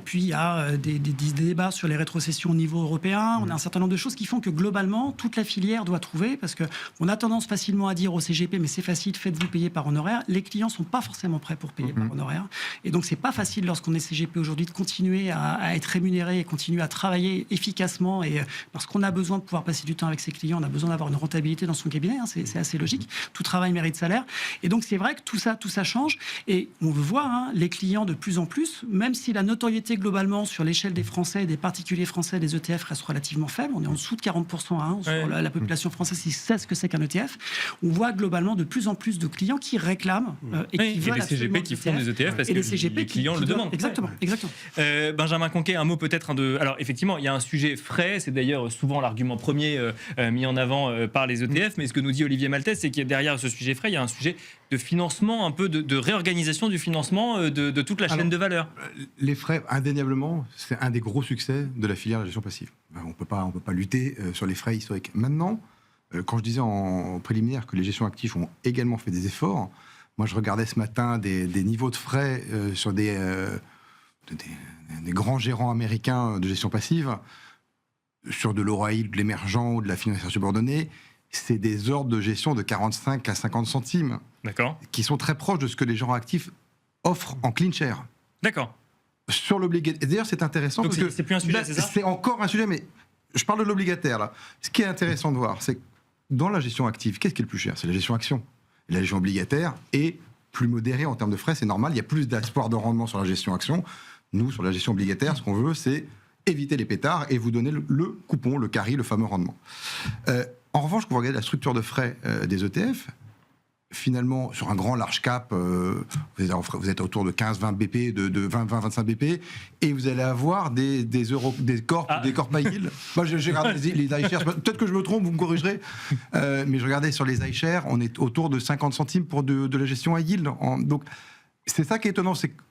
des débats sur les rétrocessions au niveau européen. On a un certain nombre de choses qui font que globalement toute la filière doit trouver, parce que on a tendance facilement à dire au CGP, mais c'est facile, faites-vous payer par honoraire. Les clients sont pas forcément prêts pour payer par honoraire, et donc c'est pas facile lorsqu'on est CGP aujourd'hui de continuer à être rémunéré et continuer à travailler efficacement, et parce qu'on a besoin de pouvoir passer du temps avec ses clients, on a besoin d'avoir une rentabilité dans son cabinet, c'est assez logique. Tout travail mérite salaire, et donc c'est vrai que tout ça change, et on le voit, les clients de plus en plus, même si la notoriété globalement sur l'échelle des Français et des particuliers français des ETF reste relativement faible, on est en dessous de 40% sur la population française qui sait ce que c'est qu'un ETF, on voit globalement de plus en plus de clients qui réclament et qui veulent des CGP qui font des ETF parce que les clients le demandent. Exactement. Benjamin Conquet, un mot peut-être alors effectivement, il y a un sujet frais, c'est d'ailleurs souvent l'argument premier mis en avant par les ETF, mais ce que nous dit Olivier Maltès, c'est qu'il y a derrière ce sujet frais, il y a un sujet de financement, un peu de réorganisation du financement de toute la chaîne de valeur. Les frais, indéniablement, c'est un des gros succès de la filière de gestion passive. On peut pas lutter sur les frais historiques. Maintenant, quand je disais en préliminaire que les gestions actives ont également fait des efforts, moi je regardais ce matin des niveaux de frais sur des grands gérants américains de gestion passive, sur de l'orail, de l'émergent ou de la financière subordonnée. C'est des ordres de gestion de 45 à 50 centimes. D'accord. Qui sont très proches de ce que les gérants actifs offrent en clean share. D'accord. sur l'obligataire. D'ailleurs, c'est intéressant Donc parce que c'est plus un sujet, là, c'est ça ? c'est encore un sujet, mais je parle de l'obligataire là. Ce qui est intéressant de voir, c'est que dans la gestion active, qu'est-ce qui est le plus cher ? C'est la gestion action. Et la gestion obligataire est plus modérée en termes de frais, c'est normal. Il y a plus d'espoir de rendement sur la gestion action. Nous, sur la gestion obligataire, ce qu'on veut, c'est éviter les pétards et vous donner le coupon, le carry, le fameux rendement. En revanche, quand vous regardez la structure de frais des ETF, finalement, sur un grand large cap, vous êtes autour de 15-20 BP, de 20-25 BP, et vous allez avoir des corps high yield. Moi, je regarde les iShares, peut-être que je me trompe, vous me corrigerez, mais je regardais sur les iShares, on est autour de 50 centimes pour de la gestion high yield. Donc, c'est ça qui est étonnant, c'est que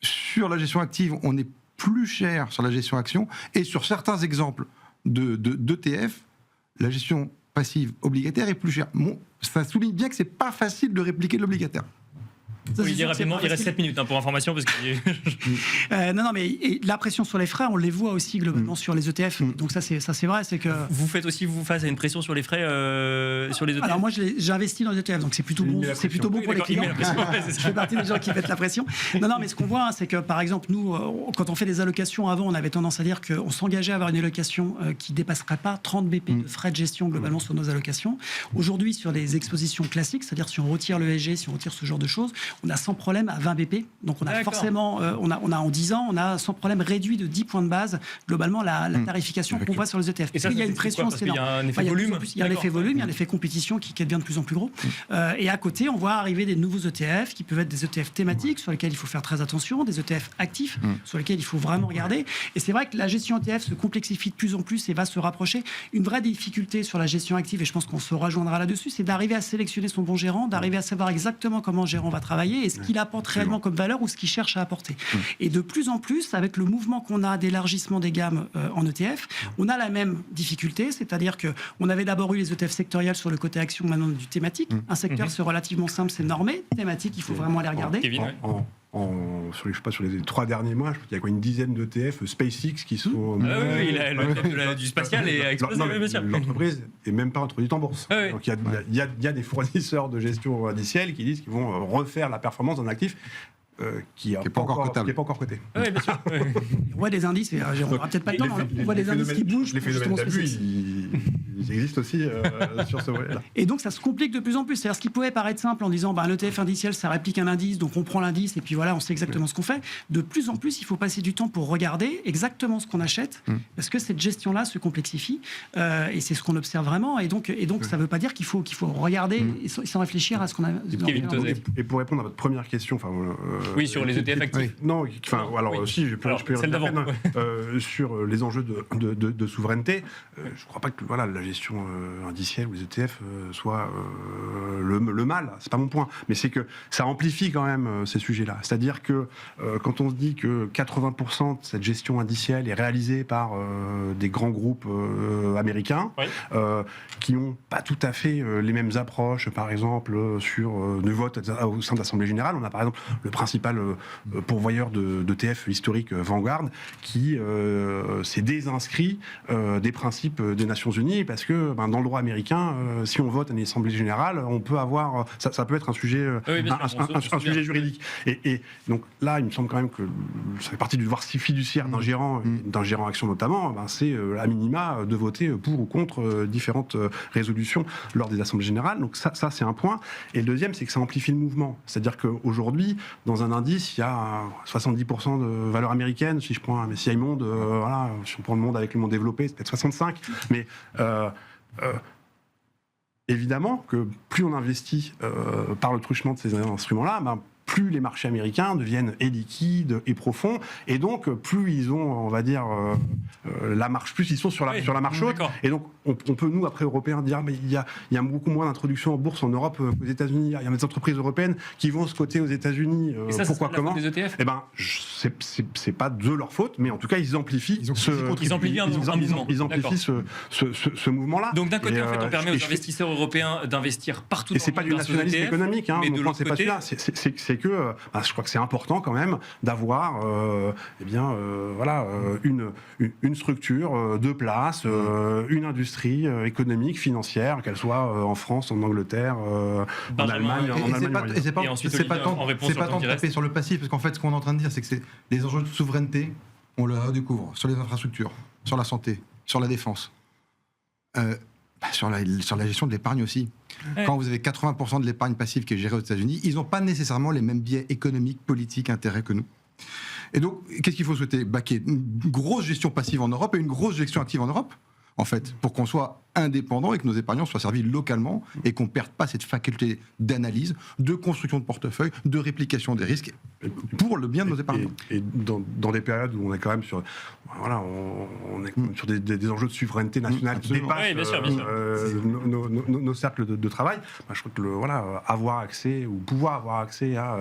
sur la gestion active, on est plus cher sur la gestion action, et sur certains exemples d'ETF, la gestion passive obligataire est plus chère. Bon, ça souligne bien que c'est pas facile de répliquer l'obligataire. Oui, il rapidement, il reste 7 minutes pour information. Parce que... non, mais la pression sur les frais, on les voit aussi globalement sur les ETF. Donc ça c'est vrai, c'est que... Vous faites aussi face à une pression sur les frais sur les ETF. Alors moi, j'ai investi dans les ETF, donc c'est plutôt bon pour les clients. Je fais partie des gens qui mettent la pression. Non, mais ce qu'on voit, c'est que par exemple, nous, quand on fait des allocations avant, on avait tendance à dire qu'on s'engageait à avoir une allocation qui ne dépasserait pas 30 BP de frais de gestion globalement sur nos allocations. Aujourd'hui, sur les expositions classiques, c'est-à-dire si on retire l'ESG, si on retire ce genre de choses, on a sans problème à 20 BP. Donc on a forcément, on a en 10 ans, on a sans problème réduit de 10 points de base globalement la tarification qu'on voit sur les ETF. Et ça, il y a une pression, il y a un effet volume. Il y a un effet volume, il y a un effet compétition qui devient de plus en plus gros. Et à côté, on voit arriver des nouveaux ETF qui peuvent être des ETF thématiques sur lesquels il faut faire très attention, des ETF actifs sur lesquels il faut vraiment regarder. Et c'est vrai que la gestion ETF se complexifie de plus en plus et va se rapprocher. Une vraie difficulté sur la gestion active, et je pense qu'on se rejoindra là-dessus, c'est d'arriver à sélectionner son bon gérant, d'arriver à savoir exactement comment le gérant va travailler et ce qu'il apporte réellement comme valeur ou ce qu'il cherche à apporter. Et de plus en plus, avec le mouvement qu'on a d'élargissement des gammes en ETF, on a la même difficulté, c'est-à-dire qu'on avait d'abord eu les ETF sectoriels sur le côté action, maintenant du thématique. Un secteur, c'est relativement simple, c'est normé. Thématique, il faut vraiment aller regarder. Sur les 3 derniers mois, je pense qu'il y a une dizaine d'ETF SpaceX qui sont... du spatial est explosé. L'entreprise n'est même pas introduite en bourse. Donc il y a des fournisseurs de gestion indicielle qui disent qu'ils vont refaire la performance d'un actif qui n'est pas encore coté. Oui, bien sûr. On voit des indices, et on n'aura peut-être pas le temps, on voit des indices qui bougent. Les phénomènes d'abus, ils existent aussi sur ce volet-là. Et donc ça se complique de plus en plus. C'est-à-dire ce qui pouvait paraître simple en disant un ETF indiciel, ça réplique un indice, donc on prend l'indice et puis voilà, on sait exactement ce qu'on fait. De plus en plus, il faut passer du temps pour regarder exactement ce qu'on achète, parce que cette gestion-là se complexifie, et c'est ce qu'on observe vraiment. Et donc ça ne veut pas dire qu'il faut regarder sans réfléchir à ce qu'on a. Et pour répondre à votre première question, oui, sur les ETF actifs. Non, si, je peux celle d'avant. Sur les enjeux de souveraineté, je ne crois pas que la gestion indicielle ou les ETF soit le mal. C'est pas mon point, mais c'est que ça amplifie quand même ces sujets-là. C'est-à-dire que quand on se dit que 80% de cette gestion indicielle est réalisée par des grands groupes américains qui n'ont pas tout à fait les mêmes approches, par exemple sur le vote au sein de l'Assemblée générale. On a par exemple le principal pourvoyeur d'ETF historique Vanguard qui s'est désinscrit des principes des Nations Unies parce que dans le droit américain, si on vote à une assemblée générale, on peut avoir ça peut être un sujet un sujet juridique. Et donc là, il me semble quand même que ça fait partie du devoir fiduciaire d'un gérant action notamment, c'est à minima de voter pour ou contre différentes résolutions lors des assemblées générales. Donc ça c'est un point. Et le deuxième, c'est que ça amplifie le mouvement. C'est-à-dire qu'aujourd'hui, dans un indice, il y a 70% de valeur américaine, si je prends un MSCI Monde, si on prend le monde avec le monde développé, c'est peut-être 65, mais évidemment que plus on investit par le truchement de ces instruments-là, plus les marchés américains deviennent liquides et profonds, et donc plus ils ont, on va dire, la marche, plus ils sont sur la marche haute. Et donc on peut, nous, après Européens, dire mais il y a beaucoup moins d'introduction en bourse en Europe qu'aux États-Unis. Il y a des entreprises européennes qui vont se coter aux États-Unis. Pourquoi, comment ? Des ETF C'est pas de leur faute, mais en tout cas ils amplifient ce mouvement-là. Donc d'un côté, en fait, on permet aux investisseurs européens d'investir partout. Et c'est pas du nationalisme économique, mais mon point, c'est pas celui-là. C'est que que je crois que c'est important quand même d'avoir une structure de place, une industrie économique, financière, qu'elle soit en France, en Angleterre, en Allemagne. Et c'est pas tant de taper sur le passif, parce qu'en fait, ce qu'on est en train de dire, c'est que les enjeux de souveraineté, on le redécouvre sur les infrastructures, sur la santé, sur la défense, sur la gestion de l'épargne aussi. Ouais. Quand vous avez 80% de l'épargne passive qui est gérée aux États-Unis, ils n'ont pas nécessairement les mêmes biais économiques, politiques, intérêts que nous. Et donc, qu'est-ce qu'il faut souhaiter ? Qu'il y ait une grosse gestion passive en Europe et une grosse gestion active en Europe, en fait, pour qu'on soit indépendant et que nos épargnants soient servis localement et qu'on ne perde pas cette faculté d'analyse, de construction de portefeuille, de réplication des risques pour le bien de nos épargnants. Et dans des périodes où on est quand même sur, on est sur des enjeux de souveraineté nationale qui dépassent nos cercles de travail, je crois que avoir accès ou pouvoir avoir accès à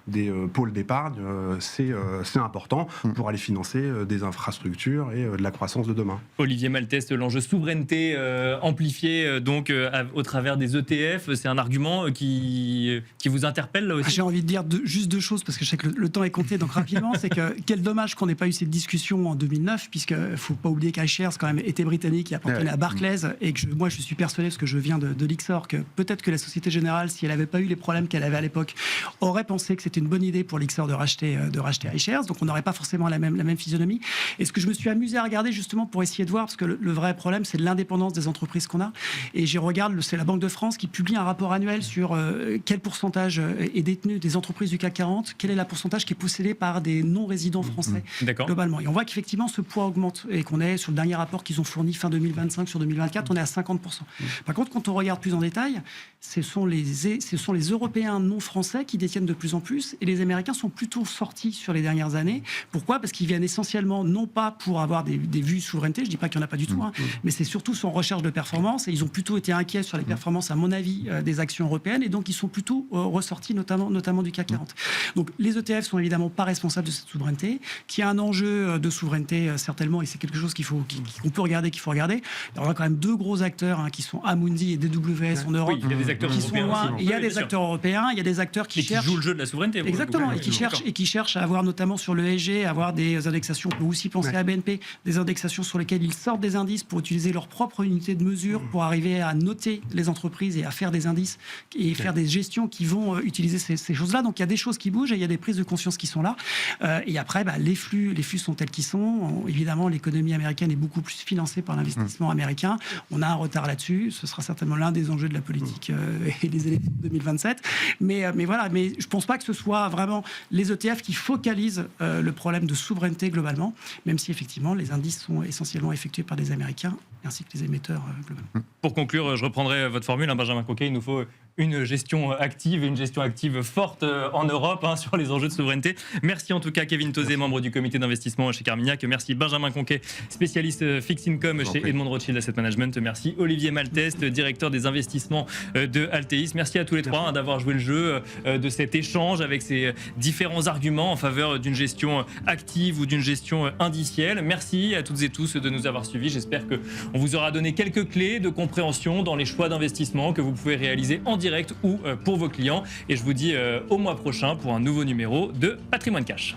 des pôles d'épargne, c'est important pour aller financer des infrastructures et de la croissance de demain. Olivier Maltès, l'enjeu souveraineté amplifié donc au travers des ETF, c'est un argument qui vous interpelle là aussi ? J'ai envie de dire juste deux choses, parce que je sais que le temps est compté, donc rapidement, c'est que quel dommage qu'on n'ait pas eu cette discussion en 2009, puisqu'il ne faut pas oublier qu'iShares quand même était britannique, qui appartenait à Barclays, et que moi je suis persuadé, parce que je viens de Lyxor, que peut-être que la Société Générale, si elle n'avait pas eu les problèmes qu'elle avait à l'époque, aurait pensé que c'était une bonne idée pour Lyxor de racheter iShares, donc on n'aurait pas forcément la même physionomie. Et ce que je me suis amusé à regarder justement pour essayer de voir, parce que le vrai problème c'est l'indépendance des entreprises qu'on a, et j'y regarde, c'est la Banque de France qui publie un rapport annuel sur quel pourcentage est détenu des entreprises du CAC 40, quel est le pourcentage qui est possédé par des non-résidents français globalement. Et on voit qu'effectivement ce poids augmente et qu'on est sur le dernier rapport qu'ils ont fourni fin 2025 sur 2024, on est à 50%. Par contre, quand on regarde plus en détail, ce sont les Européens non français qui détiennent de plus en plus, et les Américains sont plutôt sortis sur les dernières années. Pourquoi ? Parce qu'ils viennent essentiellement non pas pour avoir des vues souveraineté, je ne dis pas qu'il n'y en a pas du tout, mais c'est surtout son recherche de performance, et ils ont plutôt été inquiets sur les performances, à mon avis, des actions européennes, et donc ils sont plutôt ressortis notamment du CAC 40. Donc les ETF sont évidemment pas responsables de cette souveraineté, qui a un enjeu de souveraineté certainement, et c'est quelque chose qu'on peut regarder, qu'il faut regarder. Il y aura quand même deux gros acteurs qui sont Amundi et DWS en Europe, il y a des acteurs qui sont loin. Il y a des acteurs européens, il y a des acteurs qui jouent le jeu de la souveraineté. Exactement, et qui cherchent à avoir notamment sur le ESG, à avoir des indexations. On peut aussi penser à BNP, des indexations sur lesquelles ils sortent des indices pour utiliser leur propre unité de mesure pour arriver à noter les entreprises et à faire des indices et faire des gestions qui vont utiliser ces choses-là. Donc il y a des choses qui bougent et il y a des prises de conscience qui sont là. Et après, les flux sont tels qu'ils sont. Évidemment, l'économie américaine est beaucoup plus financée par l'investissement américain. On a un retard là-dessus. Ce sera certainement l'un des enjeux de la politique et des élections de 2027. Mais voilà, mais je ne pense pas que ce soit vraiment les ETF qui focalisent le problème de souveraineté globalement, même si effectivement les indices sont essentiellement effectués par des Américains ainsi que les émetteurs globalement. Pour conclure, je reprendrai votre formule, Benjamin Conquet, il nous faut une gestion active et une gestion active forte en Europe sur les enjeux de souveraineté. Merci en tout cas Kevin Tauzé, membre du comité d'investissement chez Carmignac. Merci Benjamin Conquet, spécialiste fixed income chez Edmond Rothschild Asset Management. Merci Olivier Maltès, directeur des investissements de Altéis. Merci à tous les trois d'avoir joué le jeu de cet échange avec ces différents arguments en faveur d'une gestion active ou d'une gestion indicielle. Merci à toutes et tous de nous avoir suivis. J'espère qu'on vous aura donné quelques clés de compréhension dans les choix d'investissement que vous pouvez réaliser en direct ou pour vos clients. Et je vous dis au mois prochain pour un nouveau numéro de Patrimoine Cash.